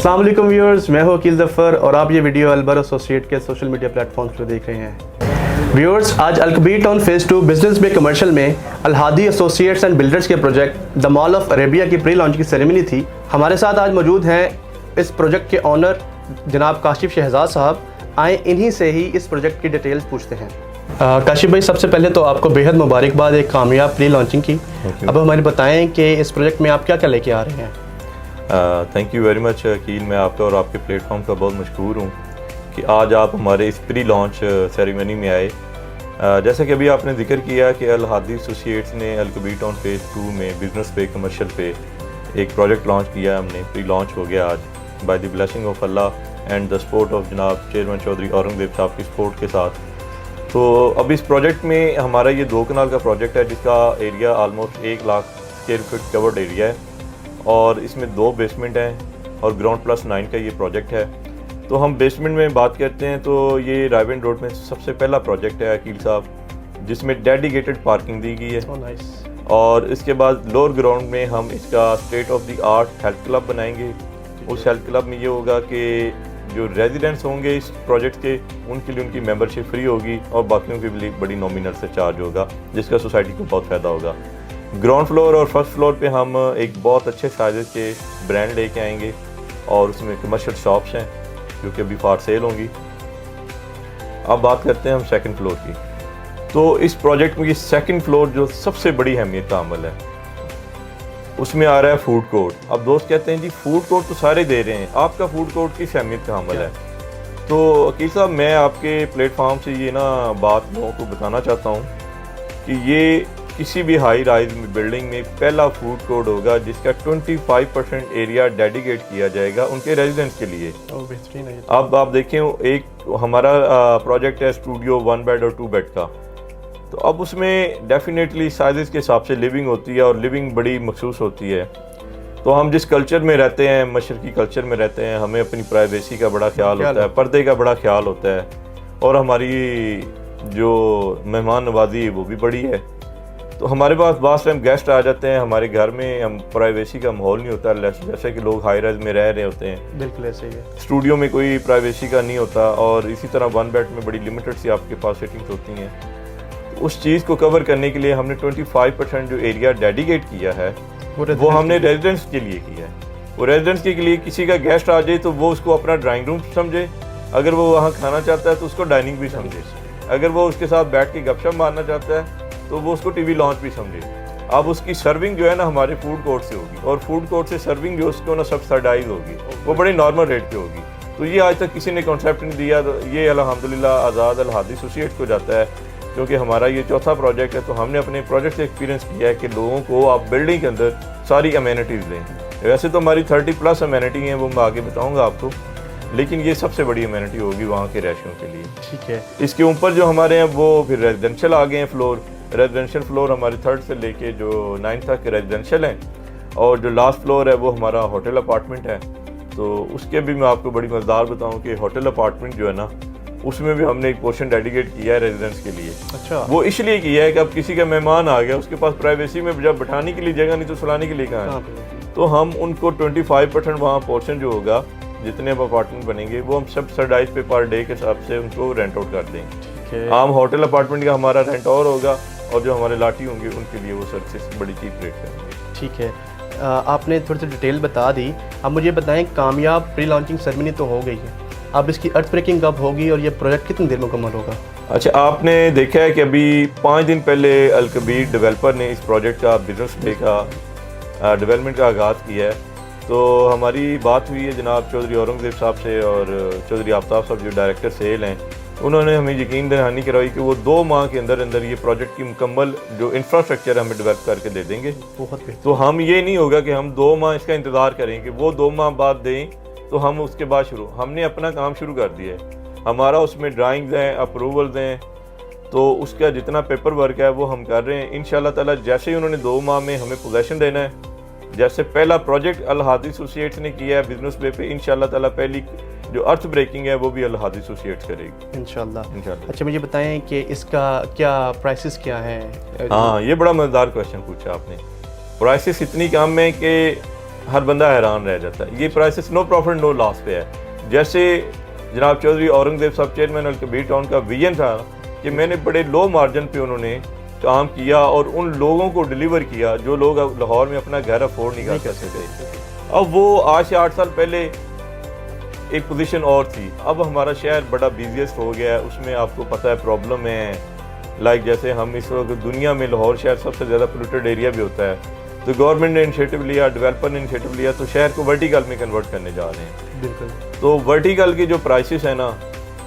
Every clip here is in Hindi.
अस्सलाम वालेकुम व्यूअर्स, मैं हूं अकील ज़फ़र और आप ये वीडियो अलबर एसोसिएट के सोशल मीडिया प्लेटफॉर्म्स पर देख रहे हैं। व्यूअर्स, आज अल-कबीर टाउन फेज़ 2 बिजनेस बे कमर्शियल में अल-हादी एसोसिएट्स एंड बिल्डर्स के project the mall of Arabia की प्री लॉन्च की सेरेमनी थी। हमारे साथ आज मौजूद हैं इस प्रोजेक्ट के ऑनर जनाब काशिफ शहजाद साहब। आए इन्हीं से ही इस प्रोजेक्ट की डिटेल्स पूछते हैं। काशिफ भाई, सबसे पहले तो आपको बेहद मुबारकबाद एक कामयाब प्री लॉन्चिंग की। अब हमें बताएं कि इस प्रोजेक्ट में आप क्या क्या लेके आ रहे हैं। Thank you very much Aqeel. मैं आपका और आपके प्लेटफॉर्म का बहुत मशहूर हूँ कि आज आप हमारे इस प्री लॉन्च सेरेमनी में आए। जैसा कि अभी आपने जिक्र किया कि अल-हादी एसोसिएट्स ने अल-कबीर टाउन फेज़ 2 में बिजनेस पे कमर्शियल पे एक प्रोजेक्ट लॉन्च किया। हमने प्री लॉन्च हो गया आज bye the blessing of Allah and the support of जनाब चेयरमैन चौधरी औरंगज़ेब साहब की सपोर्ट के साथ। तो अब इस प्रोजेक्ट में हमारा ये 2 कनाल का प्रोजेक्ट है जिसका area almost 1 lakh square feet covered area है और इसमें 2 बेसमेंट हैं और ग्राउंड प्लस 9 का ये प्रोजेक्ट है। तो हम बेसमेंट में बात करते हैं तो ये रायवन रोड में सबसे पहला प्रोजेक्ट है अकील साहब, जिसमें डेडिकेटेड पार्किंग दी गई है। और इसके बाद लोअर ग्राउंड में हम इसका state of the art health club बनाएंगे। उस हेल्थ क्लब में ये होगा कि जो रेजिडेंट्स होंगे इस प्रोजेक्ट के, उनके लिए उनकी मेंबरशिप फ्री होगी और बाकियों के लिए बड़ी नॉमिनल से चार्ज होगा, जिसका सोसाइटी को बहुत फ़ायदा होगा। ग्राउंड फ्लोर और फर्स्ट फ्लोर पे हम एक बहुत अच्छे साइज़ के ब्रांड लेके आएंगे और उसमें कमर्शियल शॉप्स हैं जो कि अभी फॉर सेल होंगी। अब बात करते हैं हम सेकंड फ्लोर की। तो इस प्रोजेक्ट में सेकंड फ्लोर जो सबसे बड़ी अहमियत का अमल है, उसमें आ रहा है फूड कोर्ट। अब दोस्त कहते हैं जी फूड कोर्ट तो सारे दे रहे हैं, आपका फूड कोर्ट किस अहमियत का अमल है? तो अकील साहब, मैं आपके प्लेटफॉर्म से ये ना बात लोगों को बताना चाहता हूँ कि ये किसी भी हाई राइज बिल्डिंग में पहला फूड कोर्ट होगा जिसका 25% एरिया डेडिकेट किया जाएगा उनके रेजिडेंट्स के लिए। अब आप देखें, एक हमारा प्रोजेक्ट है स्टूडियो 1 बेड और 2 बेड का। तो अब उसमें डेफिनेटली साइज़ के हिसाब से लिविंग होती है और लिविंग बड़ी मखसूस होती है। तो हम जिस कल्चर में रहते हैं, मशरकी कल्चर में रहते हैं, हमें अपनी प्राइवेसी का बड़ा ख्याल होता है, पर्दे का बड़ा ख्याल होता है और हमारी जो मेहमान नवाजी है वो भी बड़ी है। तो हमारे पास बहुत टाइम गेस्ट आ जाते हैं हमारे घर में, हम प्राइवेसी का माहौल नहीं होता, जैसे कि लोग हाई राइज में रह रहे होते हैं। बिल्कुल ऐसे ही है। स्टूडियो में कोई प्राइवेसी का नहीं होता और इसी तरह 1 बेड में बड़ी लिमिटेड सी आपके पास सेटिंग्स होती हैं। तो उस चीज़ को कवर करने के लिए हमने 25% जो एरिया डेडिकेट किया है वो हमने रेजिडेंट्स के लिए किया है। वो रेजिडेंट्स के लिए किसी का गेस्ट आ जाए तो वो उसको अपना ड्राइंग रूम समझे, अगर वो वहाँ खाना चाहता है तो उसको डाइनिंग भी समझे, अगर वो उसके साथ बैठ के गपशप मारना चाहता है तो वो उसको टीवी लॉन्च भी समझे। अब उसकी सर्विंग जो है ना हमारे फूड कोर्ट से होगी और फूड कोर्ट से सर्विंग जो उसको ना सब्सिडाइज होगी, वो बड़ी नॉर्मल रेट पे होगी। तो ये आज तक किसी ने कॉन्सेप्ट नहीं दिया। तो ये अल्हम्दुलिल्लाह आज़ाद अल-हादी एसोसिएट्स को जाता है, क्योंकि हमारा ये चौथा प्रोजेक्ट है। तो हमने अपने प्रोजेक्ट से एक्सपीरियंस किया है कि लोगों को आप बिल्डिंग के अंदर सारी अमेनिटीज़ दें। वैसे तो हमारी 30+ अमेनिटी हैं, वो मैं आगे बताऊँगा आपको, लेकिन ये सबसे बड़ी अमेनिटी होगी वहाँ के रैशियों के लिए। ठीक है। इसके ऊपर जो हमारे हैं वो फिर रेजिडेंशियल आ गए हैं फ्लोर। रेजिडेंशियल फ्लोर हमारे 3rd से लेके जो 9th तक रेजिडेंशियल हैं और जो लास्ट फ्लोर है वो हमारा होटल अपार्टमेंट है। तो उसके भी मैं आपको बड़ी मज़ेदार बताऊं कि होटल अपार्टमेंट जो है ना, उसमें भी हमने एक पोर्शन डेडिकेट किया है रेजिडेंट्स के लिए। अच्छा। वो इसलिए किया है कि अब किसी का मेहमान आ गया, उसके पास प्राइवेसी में जब बैठाने के लिए जगह नहीं तो सुलाने के लिए कहाँ है, तो हम उनको 25% वहाँ पोर्शन जो होगा, जितने अब अपार्टमेंट बनेंगे वो हम सब्सिडाइज पे पर डे के हिसाब से उनको रेंट आउट कर देंगे। आम होटल अपार्टमेंट का हमारा रेंट और होगा और जो हमारे लाटी होंगे उनके लिए वो सर्विस बड़ी चीप रेट पे होंगे। ठीक है। आपने थोड़ी सी डिटेल बता दी। अब मुझे बताएं, कामयाब प्री लॉन्चिंग सेरेमनी तो हो गई है, अब इसकी अर्थ ब्रेकिंग कब होगी और ये प्रोजेक्ट कितनी देर में मुकम्मल होगा? अच्छा, आपने देखा है कि अभी 5 दिन पहले अल-कबीर डेवलपर ने इस प्रोजेक्ट का बिजनेस डे का डेवलपमेंट का आगाज़ किया है। तो हमारी बात हुई है जनाब चौधरी औरंगज़ेब साहब से और चौधरी आफ्ताब साहब जो डायरेक्टर सेल हैं, उन्होंने हमें यकीन दहानी करवाई कि वो 2 माह के अंदर अंदर ये प्रोजेक्ट की मुकम्मल जो इंफ्रास्ट्रक्चर हमें डेवलप करके दे देंगे। बहुत तो हम ये नहीं होगा कि हम 2 माह इसका इंतज़ार करें कि वो 2 माह बाद दें तो हम उसके बाद हमने अपना काम शुरू कर दिया है। हमारा उसमें ड्राइंग्स हैं, अप्रूवल्स हैं, तो उसका जितना पेपर वर्क है वो हम कर रहे हैं। इंशाल्लाह ताला जैसे ही उन्होंने 2 माह में हमें पोजेसन देना है, जैसे पहला प्रोजेक्ट अल-हादी एसोसिएट्स ने किया है बिजनेस वे पे, इंशाल्लाह ताला पहली जो अर्थ ब्रेकिंग है वो भी अल-हादी एसोसिएट्स करेगी इंशाल्लाह। अच्छा, मुझे बताएं कि इसका क्या प्राइसेस क्या है? हाँ, ये बड़ा मज़ेदार क्वेश्चन पूछा आपने। प्राइसेस इतनी कम है कि हर बंदा हैरान रह जाता है। ये prices no profit no loss पे है। जैसे जनाब चौधरी औरंगजेब साहब चेयरमैन अल-कबीर टाउन का विजन था कि मैंने बड़े लो मार्जिन पे उन्होंने काम किया और उन लोगों को डिलीवर किया जो लोग लाहौर में अपना घर अफोर्ड नहीं कर सकते थे। अब वो आज से 8 साल पहले एक पोजीशन और थी। अब हमारा शहर बड़ा बिजिएस्ट हो गया है, उसमें आपको पता है प्रॉब्लम है। लाइक जैसे हम इस वक्त दुनिया में लाहौर शहर सबसे ज़्यादा पोल्यूटेड एरिया भी होता है, तो गवर्नमेंट ने इनिशिएटिव लिया, डेवलपर ने इनिशिएटिव लिया, तो शहर को वर्टिकल में कन्वर्ट करने जा रहे हैं। बिल्कुल। तो वर्टिकल की जो प्राइसेस है ना,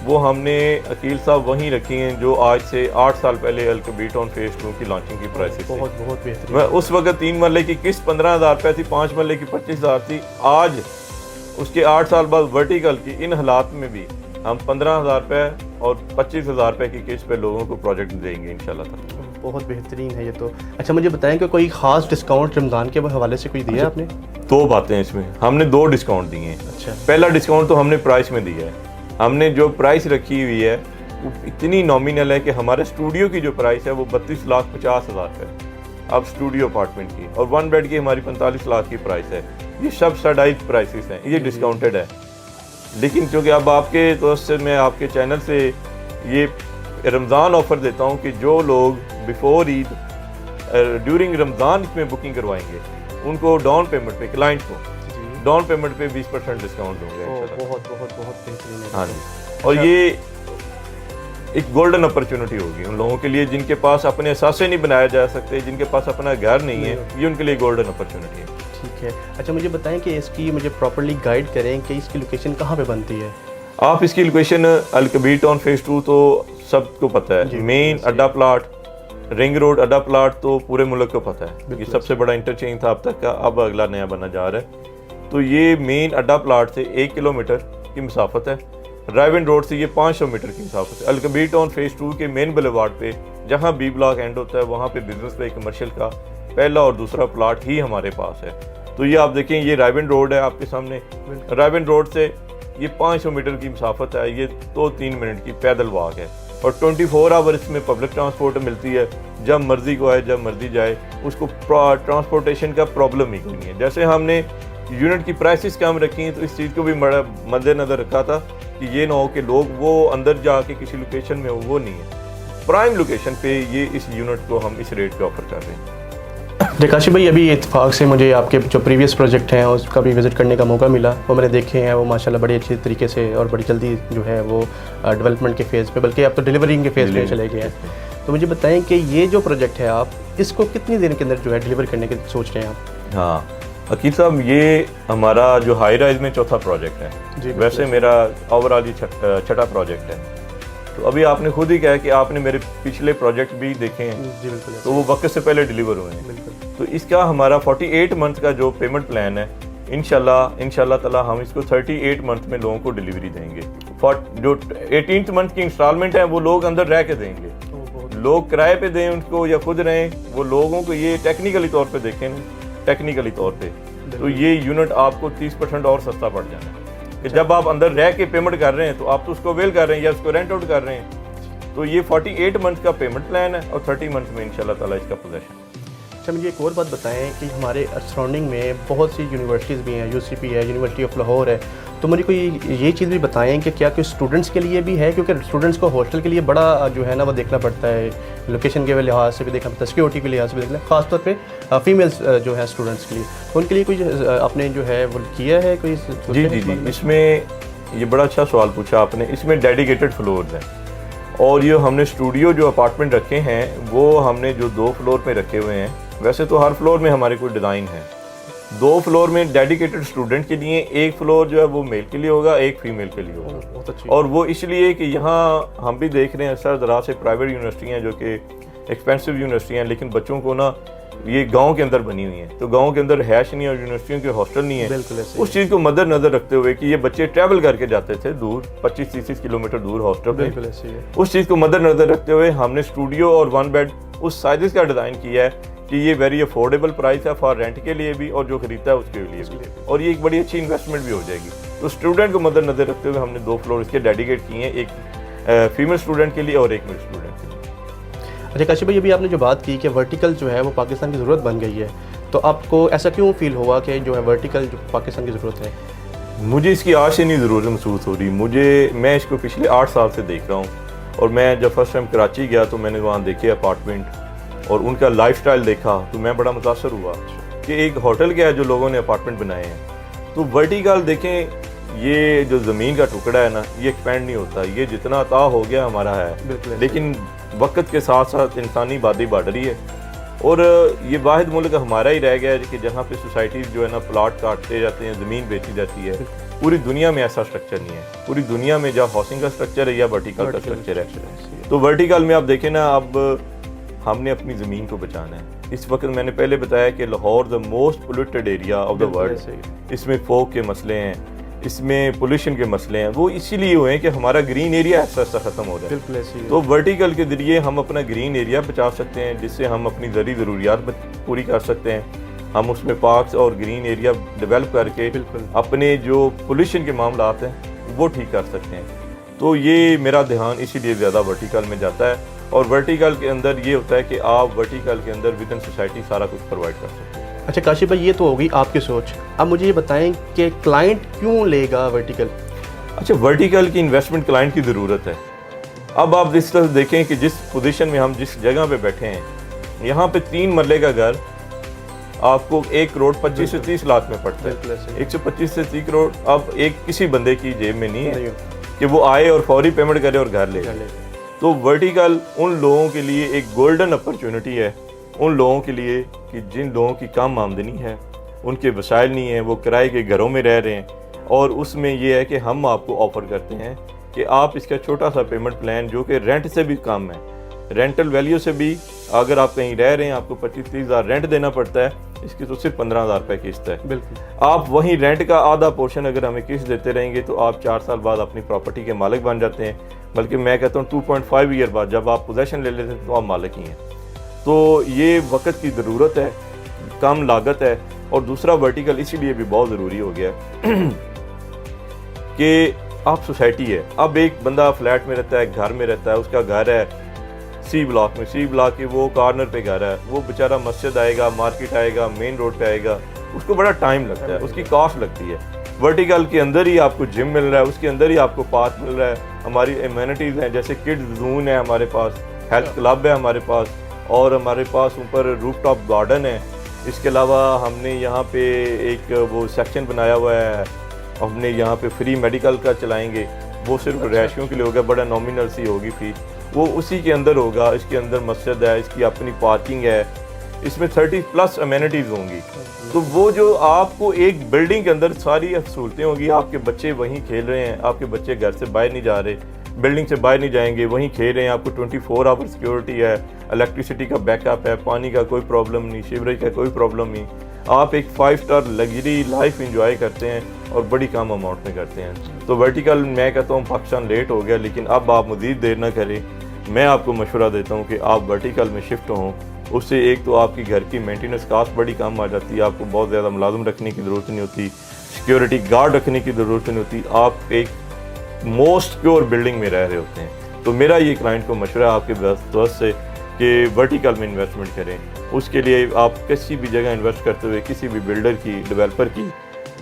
वो हमने अकील साहब वहीं रखी हैं जो आज से 8 साल पहले अल-कबीर टाउन फेज 2 की लॉन्चिंग की प्राइसेस थी। बहुत बेहतरीन। मैं उस वक्त 3 मरले की किस्त 15,000 रुपये थी, 5 मरले की 25,000 थी। आज उसके 8 साल बाद वर्टिकल की इन हालात में भी हम 15,000 रुपये और 25,000 रुपये की किस्त पे लोगों को प्रोजेक्ट देंगे इंशाल्लाह ताला। बहुत बेहतरीन है ये तो। अच्छा मुझे बताएं कि कोई ख़ास डिस्काउंट रमज़ान के हवाले से कोई दिया आपने? 2 बातें हैं इसमें, हमने 2 डिस्काउंट दिए हैं। अच्छा। पहला डिस्काउंट तो हमने प्राइस में दिया है। हमने जो प्राइस रखी हुई है वो इतनी नॉमिनल है कि हमारे स्टूडियो की जो प्राइस है वो 32,50,000 है अब स्टूडियो अपार्टमेंट की, और 1 बेड की हमारी 45 लाख की प्राइस है। ये सब सब्सिडाइज्ड प्राइसेस हैं, ये डिस्काउंटेड है। लेकिन चूँकि अब आपके दोस्त से मैं आपके चैनल से ये रमज़ान ऑफ़र देता हूँ कि जो लोग बिफोर ईद ड्यूरिंग रमज़ान इसमें बुकिंग करवाएंगे उनको डाउन पेमेंट पे, क्लाइंट को डाउन पेमेंट पे 20% डिस्काउंट दूंगे। बहुत बेहतरीन है। हाँ जी। और ये एक गोल्डन अपॉर्चुनिटी होगी उन लोगों के लिए जिनके पास अपने असासे नहीं बनाए जा सकते, जिनके पास अपना घर नहीं है, ये उनके लिए गोल्डन अपॉर्चुनिटी है। ठीक है। अच्छा मुझे बताएं कि इसकी मुझे प्रॉपर्ली गाइड करें कि इसकी लोकेशन कहाँ पे बनती है? आप इसकी लोकेशन अल-कबीर टाउन फेज 2 तो सबको पता है, मेन अड्डा प्लाट, रिंग रोड अड्डा प्लाट तो पूरे मुल्क को पता है। ये सबसे बड़ा इंटरचेंज था अब तक का, अब अगला नया बना जा रहा है। तो ये मेन अड्डा प्लाट से 1 किलोमीटर की मुसाफत है। रायविन रोड से ये 500 मीटर की मुसाफत है। अल-कबीर टाउन फेज 2 के मेन बुलेवार्ड पे जहाँ बी ब्लॉक एंड होता है वहाँ पे बिजनेस पे कमर्शियल का पहला और दूसरा प्लाट ही हमारे पास है। तो ये आप देखें, ये रायविन रोड है आपके सामने। रायविन रोड से ये 500 मीटर की मुसाफत है, ये 2-3 मिनट की पैदल वॉक है, और 24 आवर इसमें पब्लिक ट्रांसपोर्ट मिलती है। जब मर्जी को आए जब मर्जी जाए, उसको ट्रांसपोर्टेशन का प्रॉब्लम ही कोई नहीं है। जैसे हमने यूनिट की प्राइसेस कम रखी हैं तो इस चीज़ को भी बड़ा मद्देनज़र रखा था कि ये ना हो कि लोग वो अंदर जाके किसी लोकेशन में हो, वो नहीं है। प्राइम लोकेशन पे ये इस यूनिट को हम इस रेट पे ऑफर कर रहे हैं। काशिफ भाई अभी इत्तेफाक से मुझे आपके जो प्रीवियस प्रोजेक्ट हैं उसका भी विज़िट करने का मौका मिला, वो मैंने देखे हैं, वो माशाल्लाह बड़े अच्छे तरीके से और बड़ी जल्दी जो है वो डेवलपमेंट के फेज़ पे, बल्कि अब तो डिलीवरिंग के फेज़ पे चले गए हैं। तो मुझे बताएं कि ये जो प्रोजेक्ट है आप इसको कितनी देर के अंदर जो है डिलीवर करने की सोच रहे हैं आप? हाँ अकील साहब, ये हमारा जो हाई राइज में चौथा प्रोजेक्ट है। वैसे मेरा ओवरऑल ये छठा प्रोजेक्ट है। तो अभी आपने खुद ही कहा कि आपने मेरे पिछले प्रोजेक्ट भी देखे हैं। जी बिल्कुल। तो वो वक्त से पहले डिलीवर हुए हैं। तो इसका हमारा 48 मंथ का जो पेमेंट प्लान है, इंशाल्लाह ताला हम इसको 38 मंथ में लोगों को डिलीवरी देंगे। जो 18th मंथ की इंस्टॉलमेंट है वो लोग अंदर रह के देंगे, लोग किराए पे दें उनको या खुद रहें, वो लोगों को ये टेक्निकली तौर पे देखें, टेक्निकली तौर पे तो ये यूनिट आपको 30% और सस्ता पड़ जाना है कि जब आप अंदर रह के पेमेंट कर रहे हैं तो आप तो उसको वेल कर रहे हैं या उसको रेंट आउट कर रहे हैं। तो ये 48 मंथ का पेमेंट प्लान है और 30 मंथ में इंशाल्लाह ताला इसका पोजेशन। अच्छा मुझे एक और बात बताएं कि हमारे सराउंडिंग में बहुत सी यूनिवर्सिटीज़ भी हैं, यूसीपी है, यूनिवर्सिटी ऑफ लाहौर है, तो मुझे कोई ये चीज़ भी बताएं कि क्या कोई स्टूडेंट्स के लिए भी है, क्योंकि स्टूडेंट्स को हॉस्टल के लिए बड़ा जो है ना वो देखना पड़ता है, लोकेशन के लिहाज से भी देखना पड़ता है, सिक्योरिटी के लिहाज से भी देखना, खासतौर पे फीमेल्स जो है स्टूडेंट्स के लिए, तो उनके लिए कोई आपने जो है वो किया है कोई? जी, इसमें ये बड़ा अच्छा सवाल पूछा आपने। इसमें डेडिकेटेड फ्लोर्स हैं और ये हमने स्टूडियो जो अपार्टमेंट रखे हैं वो हमने जो 2 फ्लोर पे रखे हुए हैं। वैसे तो हर फ्लोर में हमारे कोई डिज़ाइन है। 2 फ्लोर में डेडिकेटेड स्टूडेंट के लिए, 1 फ्लोर जो है वो मेल के लिए होगा, 1 फीमेल के लिए होगा। बहुत अच्छी। और वो इसलिए कि यहाँ हम भी देख रहे हैं अक्सर दराज से प्राइवेट यूनिवर्सिटियाँ जो कि एक्सपेंसिव यूनिवर्सिटियाँ हैं, लेकिन बच्चों को ना ये गांव के अंदर बनी हुई हैं, तो गांव के अंदर हैश नहीं और यूनिवर्सिटियों के हॉस्टल नहीं है। उस चीज़ को मद्देनजर रखते हुए कि ये बच्चे ट्रैवल करके जाते थे दूर 25-30 किलोमीटर दूर हॉस्टल पे, उस चीज़ को मद्देनजर रखते हुए हमने स्टूडियो और 1 बेड उस साइज़ का डिज़ाइन किया है कि ये वेरी अफोर्डेबल प्राइस है फॉर रेंट के लिए भी और जो खरीदता है उसके लिए भी, और ये एक बड़ी अच्छी इन्वेस्टमेंट भी हो जाएगी। तो स्टूडेंट को मद्देनजर रखते हुए हमने 2 फ्लोर इसके डेडिकेट किए हैं, एक फीमेल स्टूडेंट के लिए और एक मेल स्टूडेंट के लिए। अच्छा काशिफ भाई, अभी आपने जो बात की कि वर्टिकल जो है वो पाकिस्तान की ज़रूरत बन गई है, तो आपको ऐसा क्यों फील हुआ कि जो है वर्टिकल जो पाकिस्तान की ज़रूरत है? मुझे इसकी आज से नहीं ज़रूरत महसूस हो रही, मैं इसको पिछले 8 साल से देख रहा हूँ। और मैं जब फर्स्ट टाइम कराची गया तो मैंने वहाँ देखे अपार्टमेंट और उनका लाइफस्टाइल देखा तो मैं बड़ा मुतासर हुआ कि एक होटल क्या है जो लोगों ने अपार्टमेंट बनाए हैं। तो वर्टिकल देखें, ये जो ज़मीन का टुकड़ा है ना, ये एक्सपेंड नहीं होता, ये जितना अता हो गया हमारा है, लेकिन वक्त के साथ साथ इंसानी आबादी बढ़ रही है और ये वाहिद मुल्क हमारा ही रह गया है कि जहाँ पे सोसाइटीज़ जो है ना प्लाट काटते जाते हैं, ज़मीन बेची जाती है। पूरी दुनिया में ऐसा स्ट्रक्चर नहीं है, पूरी दुनिया में जहाँ हाउसिंग का स्ट्रक्चर है या वर्टिकल का स्ट्रक्चर है। तो वर्टिकल में आप देखें ना, अब हमने अपनी ज़मीन को बचाना है। इस वक्त मैंने पहले बताया कि Lahore the most polluted area of the world, इसमें फोक के मसले हैं, इसमें पोल्यूशन के मसले हैं, वो इसीलिए हुए हैं कि हमारा ग्रीन एरिया ऐसा ख़त्म हो रहा है। तो वर्टिकल के जरिए हम अपना ग्रीन एरिया बचा सकते हैं, जिससे हम अपनी ज़रूरी ज़रूरियात पूरी कर सकते हैं। हम उसमें पार्क्स और ग्रीन एरिया डेवलप करके अपने जो पोल्यूशन के मामला हैं वो ठीक कर सकते हैं। तो ये मेरा ध्यान इसीलिए ज़्यादा वर्टिकल में जाता है। और वर्टिकल के अंदर ये होता है कि आप वर्टिकल के अंदर विद इन सोसाइटी सारा कुछ प्रोवाइड कर सकते हैं। अच्छा काशिफ भाई, ये तो होगी आपकी सोच। अब मुझे ये बताएं कि क्लाइंट क्यों लेगा वर्टिकल? अच्छा, वर्टिकल की इन्वेस्टमेंट क्लाइंट की ज़रूरत है। अब आप इस तरह देखें कि जिस पोजीशन में हम जिस जगह पे बैठे हैं, यहाँ पे 3 मरले का घर आपको 1 करोड़ 25 से 30 लाख में पड़ता है। 125 से 30 करोड़ अब एक किसी बंदे की जेब में नहीं है कि वो आए और फौरी पेमेंट करे और घर ले। तो वर्टिकल उन लोगों के लिए एक गोल्डन अपॉर्चुनिटी है, उन लोगों के लिए कि जिन लोगों की कम आमदनी है, उनके वसाइल नहीं है, वो किराए के घरों में रह रहे हैं। और उसमें ये है कि हम आपको ऑफ़र करते हैं कि आप इसका छोटा सा पेमेंट प्लान जो कि रेंट से भी कम है, रेंटल वैल्यू से भी, अगर आप कहीं रह रहे हैं आपको 25-30 हज़ार रेंट देना पड़ता है, इसकी तो सिर्फ 15,000 रुपये किस्त है। बिल्कुल। आप वहीं रेंट का आधा पोर्शन अगर हमें किस्त देते रहेंगे तो आप 4 साल बाद अपनी प्रॉपर्टी के मालिक बन जाते हैं। बल्कि मैं कहता हूँ 2.5 ईयर बाद जब आप पोजेशन ले लेते हैं तो आप मालिक ही हैं। तो ये वक्त की ज़रूरत है, कम लागत है। और दूसरा वर्टिकल इसीलिए भी बहुत ज़रूरी हो गया कि आप सोसाइटी है, अब एक बंदा फ्लैट में रहता है, घर में रहता है, उसका घर है सी ब्लॉक में, सी ब्लॉक के वो कॉर्नर पे घर है, वो बेचारा मस्जिद आएगा, मार्केट आएगा, मेन रोड पे आएगा, उसको बड़ा टाइम लगता है, उसकी कॉस्ट लगती है। वर्टिकल के अंदर ही आपको जिम मिल रहा है, उसके अंदर ही आपको पार्क मिल रहा है, हमारी एमेनिटीज़ हैं, जैसे किड्स जोन है हमारे पास, हेल्थ क्लब है हमारे पास, और हमारे पास ऊपर रूफटॉप गार्डन है। इसके अलावा हमने यहाँ पे एक वो सेक्शन बनाया हुआ है, हमने यहाँ पे फ्री मेडिकल का चलाएंगे, वो सिर्फ रहायशियों के लिए होगा, बड़ा नॉमिनल सी होगी फीस, वो उसी के अंदर होगा। इसके अंदर मस्जिद है, इसकी अपनी पार्किंग है, इसमें 30+ अमेनिटीज़ होंगी। तो वो जो आपको एक बिल्डिंग के अंदर सारी सहूलतें होंगी, आपके बच्चे वहीं खेल रहे हैं, आपके बच्चे घर से बाहर नहीं जा रहे, बिल्डिंग से बाहर नहीं जाएंगे, वहीं खेल रहे हैं, आपको 24 आवर सिक्योरिटी है, इलेक्ट्रिसिटी का बैकअप है, पानी का कोई प्रॉब्लम नहीं, सीवरेज का कोई प्रॉब्लम नहीं। आप एक 5 स्टार लग्जरी लाइफ एंजॉय करते हैं और बड़ी कम अमाउंट में करते हैं। तो वर्टिकल मैं कहता हूँ पाकिस्तान लेट हो गया, लेकिन अब आप मज़ीद देर ना करें। मैं आपको मशवरा देता हूँ कि आप वर्टिकल में शिफ्ट हों। उससे एक तो आपकी घर की मेंटेनेंस कास्ट बड़ी कम आ जाती है, आपको बहुत ज़्यादा मुलाजिम रखने की ज़रूरत नहीं होती, सिक्योरिटी गार्ड रखने की ज़रूरत नहीं होती, आप एक मोस्ट सिक्योर बिल्डिंग में रह रहे होते हैं। तो मेरा ये क्लाइंट को मशवरा आपके दोस्त से कि वर्टिकल में इन्वेस्टमेंट करें। उसके लिए आप किसी भी जगह इन्वेस्ट करते हुए किसी भी बिल्डर की, डेवलपर की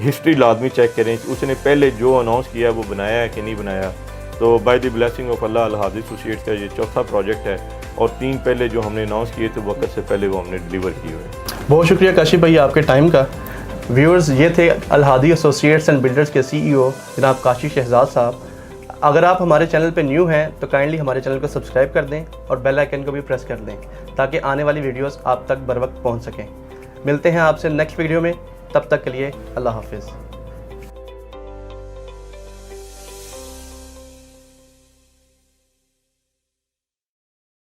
हिस्ट्री लाजमी चेक करें, उसने पहले जो अनाउंस किया वो बनाया है कि नहीं बनाया। तो by the blessing of Allah Al-Hadi Associates का ये चौथा प्रोजेक्ट है और 3 पहले जो हमने अनाउंस किए थे वक्त से पहले वो हमने डिलीवर किए हुए। बहुत शुक्रिया काशिफ भाई आपके टाइम का। व्यूअर्स, ये थे अल-हादी एसोसिएट्स एंड बिल्डर्स के CEO जनाब काशिफ शहजाद साहब। अगर आप हमारे चैनल पे न्यू हैं तो काइंडली हमारे चैनल को सब्सक्राइब कर दें और बेल आइकन को भी प्रेस कर दें ताकि आने वाली वीडियोस आप तक बर वक्त पहुँच सकें। मिलते हैं आपसे नेक्स्ट वीडियो में, तब तक के लिए अल्लाह हाफिज़।